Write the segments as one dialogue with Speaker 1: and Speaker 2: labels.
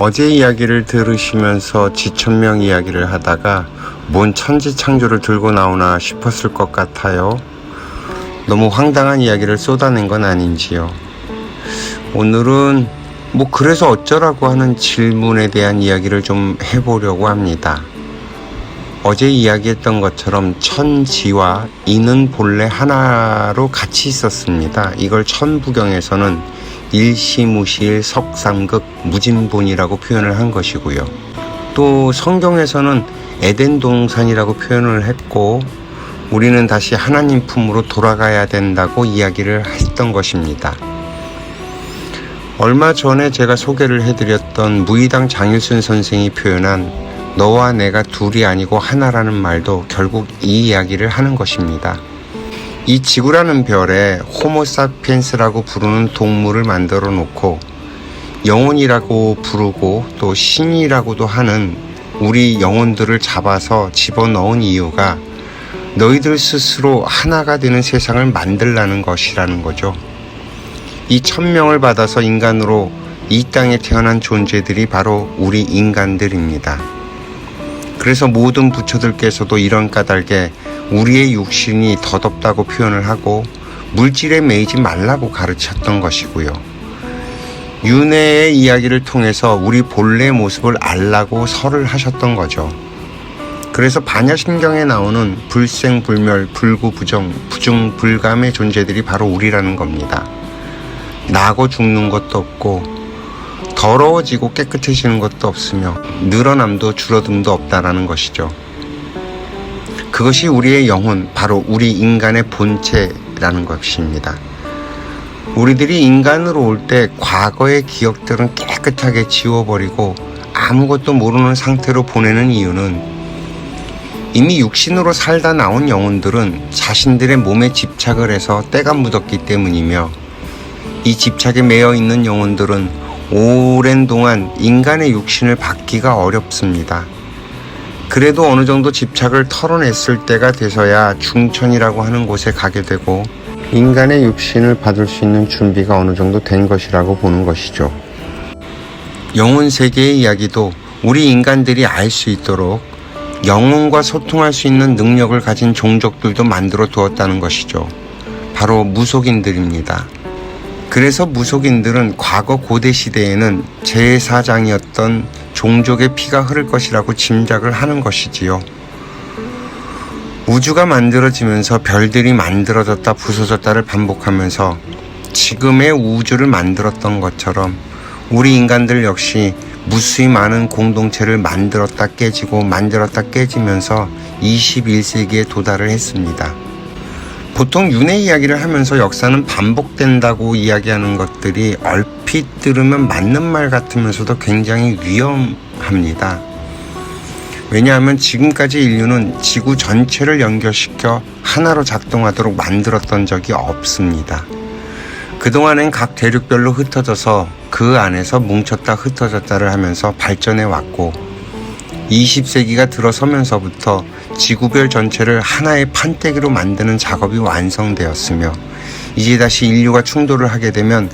Speaker 1: 어제 이야기를 들으시면서 지천명 이야기를 하다가 뭔 천지창조를 들고 나오나 싶었을 것 같아요. 너무 황당한 이야기를 쏟아낸 건 아닌지요. 오늘은 그래서 어쩌라고 하는 질문에 대한 이야기를 좀 해보려고 합니다. 어제 이야기했던 것처럼 천지와 이는 본래 하나로 같이 있었습니다. 이걸 천부경에서는 일시무시일 석삼극 무진본이라고 표현을 한 것이고요. 또 성경에서는 에덴 동산이라고 표현을 했고, 우리는 다시 하나님 품으로 돌아가야 된다고 이야기를 했던 것입니다. 얼마 전에 제가 소개를 해드렸던 무의당 장일순 선생이 표현한 너와 내가 둘이 아니고 하나라는 말도 결국 이 이야기를 하는 것입니다. 이 지구라는 별에 호모사피엔스라고 부르는 동물을 만들어 놓고 영혼이라고 부르고 또 신이라고도 하는 우리 영혼들을 잡아서 집어넣은 이유가 너희들 스스로 하나가 되는 세상을 만들라는 것이라는 거죠. 이 천명을 받아서 인간으로 이 땅에 태어난 존재들이 바로 우리 인간들입니다. 그래서 모든 부처들께서도 이런 까닭에 우리의 육신이 더덥다고 표현을 하고 물질에 매이지 말라고 가르쳤던 것이고요. 윤회의 이야기를 통해서 우리 본래 모습을 알라고 설을 하셨던 거죠. 그래서 반야신경에 나오는 불생불멸, 불구부정, 부중불감의 존재들이 바로 우리라는 겁니다. 나고 죽는 것도 없고 더러워지고 깨끗해지는 것도 없으며 늘어남도 줄어듦도 없다라는 것이죠. 그것이 우리의 영혼, 바로 우리 인간의 본체라는 것입니다. 우리들이 인간으로 올 때 과거의 기억들은 깨끗하게 지워버리고 아무것도 모르는 상태로 보내는 이유는 이미 육신으로 살다 나온 영혼들은 자신들의 몸에 집착을 해서 때가 묻었기 때문이며, 이 집착에 매여 있는 영혼들은 오랜 동안 인간의 육신을 받기가 어렵습니다. 그래도 어느 정도 집착을 털어냈을 때가 돼서야 중천이라고 하는 곳에 가게 되고 인간의 육신을 받을 수 있는 준비가 어느 정도 된 것이라고 보는 것이죠. 영혼 세계의 이야기도 우리 인간들이 알 수 있도록 영혼과 소통할 수 있는 능력을 가진 종족들도 만들어 두었다는 것이죠. 바로 무속인들입니다. 그래서 무속인들은 과거 고대 시대에는 제사장이었던 종족의 피가 흐를 것이라고 짐작을 하는 것이지요. 우주가 만들어지면서 별들이 만들어졌다 부서졌다를 반복하면서 지금의 우주를 만들었던 것처럼 우리 인간들 역시 무수히 많은 공동체를 만들었다 깨지고 만들었다 깨지면서 21세기에 도달을 했습니다. 보통 윤회 이야기를 하면서 역사는 반복된다고 이야기하는 것들이 얼핏 들으면 맞는 말 같으면서도 굉장히 위험합니다. 왜냐하면 지금까지 인류는 지구 전체를 연결시켜 하나로 작동하도록 만들었던 적이 없습니다. 그동안엔 각 대륙별로 흩어져서 그 안에서 뭉쳤다 흩어졌다를 하면서 발전해 왔고, 20세기가 들어서면서부터 지구별 전체를 하나의 판때기로 만드는 작업이 완성되었으며, 이제 다시 인류가 충돌을 하게 되면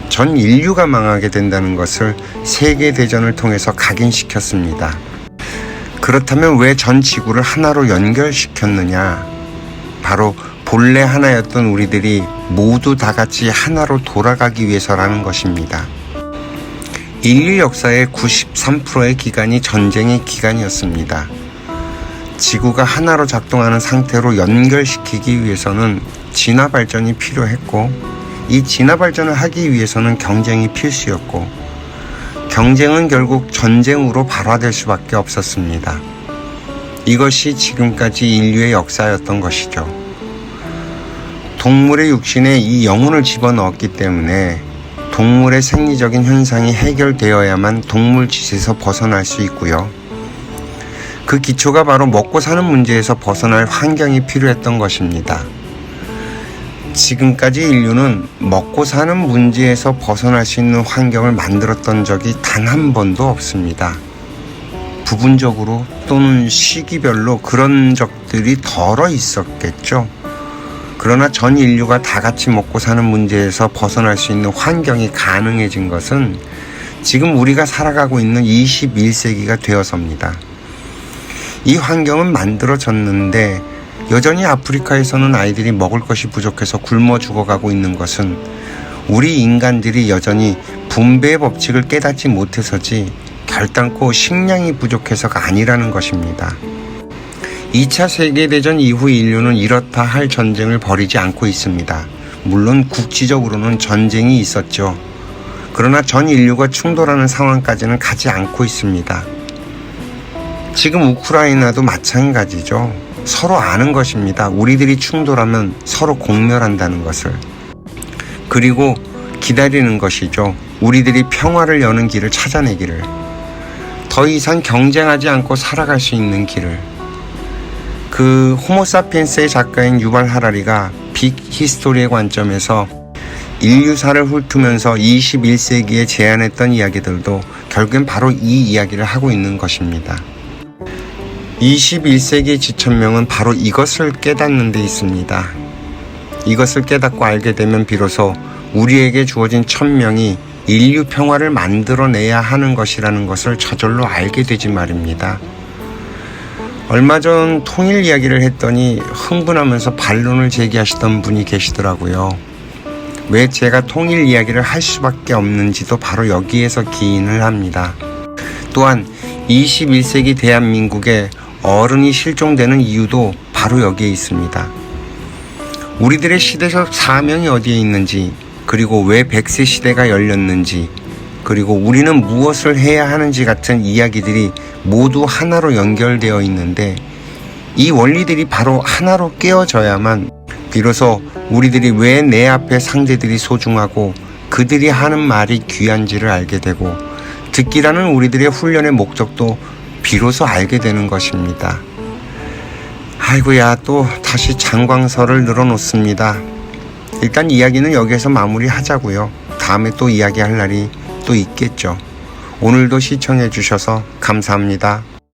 Speaker 1: 전 인류가 망하게 된다는 것을 세계대전을 통해서 각인시켰습니다. 그렇다면 왜 전 지구를 하나로 연결시켰느냐? 바로 본래 하나였던 우리들이 모두 다 같이 하나로 돌아가기 위해서라는 것입니다. 인류 역사의 93%의 기간이 전쟁의 기간이었습니다. 지구가 하나로 작동하는 상태로 연결시키기 위해서는 진화 발전이 필요했고, 이 진화 발전을 하기 위해서는 경쟁이 필수였고, 경쟁은 결국 전쟁으로 발화될 수밖에 없었습니다. 이것이 지금까지 인류의 역사였던 것이죠. 동물의 육신에 이 영혼을 집어넣었기 때문에 동물의 생리적인 현상이 해결되어야만 동물 짓에서 벗어날 수 있고요. 그 기초가 바로 먹고 사는 문제에서 벗어날 환경이 필요했던 것입니다. 지금까지 인류는 먹고 사는 문제에서 벗어날 수 있는 환경을 만들었던 적이 단 한 번도 없습니다. 부분적으로 또는 시기별로 그런 적들이 덜어 있었겠죠. 그러나 전 인류가 다 같이 먹고 사는 문제에서 벗어날 수 있는 환경이 가능해진 것은 지금 우리가 살아가고 있는 21세기가 되어서입니다. 이 환경은 만들어졌는데 여전히 아프리카에서는 아이들이 먹을 것이 부족해서 굶어 죽어가고 있는 것은 우리 인간들이 여전히 분배의 법칙을 깨닫지 못해서지 결단코 식량이 부족해서가 아니라는 것입니다. 2차 세계대전 이후 인류는 이렇다 할 전쟁을 벌이지 않고 있습니다. 물론 국지적으로는 전쟁이 있었죠. 그러나 전 인류가 충돌하는 상황까지는 가지 않고 있습니다. 지금 우크라이나도 마찬가지죠. 서로 아는 것입니다. 우리들이 충돌하면 서로 공멸한다는 것을. 그리고 기다리는 것이죠. 우리들이 평화를 여는 길을 찾아내기를. 더 이상 경쟁하지 않고 살아갈 수 있는 길을. 그 호모사피엔스의 작가인 유발 하라리가 빅 히스토리의 관점에서 인류사를 훑으면서 21세기에 제안했던 이야기들도 결국엔 바로 이 이야기를 하고 있는 것입니다. 21세기의 지천명은 바로 이것을 깨닫는 데 있습니다. 이것을 깨닫고 알게 되면 비로소 우리에게 주어진 천명이 인류 평화를 만들어내야 하는 것이라는 것을 저절로 알게 되지 말입니다. 얼마 전 통일 이야기를 했더니 흥분하면서 반론을 제기하시던 분이 계시더라고요. 왜 제가 통일 이야기를 할 수밖에 없는지도 바로 여기에서 기인을 합니다. 또한 21세기 대한민국에 어른이 실종되는 이유도 바로 여기에 있습니다. 우리들의 시대적 사명이 어디에 있는지, 그리고 왜 100세 시대가 열렸는지, 그리고 우리는 무엇을 해야 하는지 같은 이야기들이 모두 하나로 연결되어 있는데 이 원리들이 바로 하나로 깨어져야만 비로소 우리들이 왜 내 앞에 상대들이 소중하고 그들이 하는 말이 귀한지를 알게 되고 듣기라는 우리들의 훈련의 목적도 비로소 알게 되는 것입니다. 아이고야, 또 다시 장광설을 늘어놓습니다. 일단 이야기는 여기에서 마무리하자고요. 다음에 또 이야기할 날이 또 있겠죠. 오늘도 시청해 주셔서 감사합니다.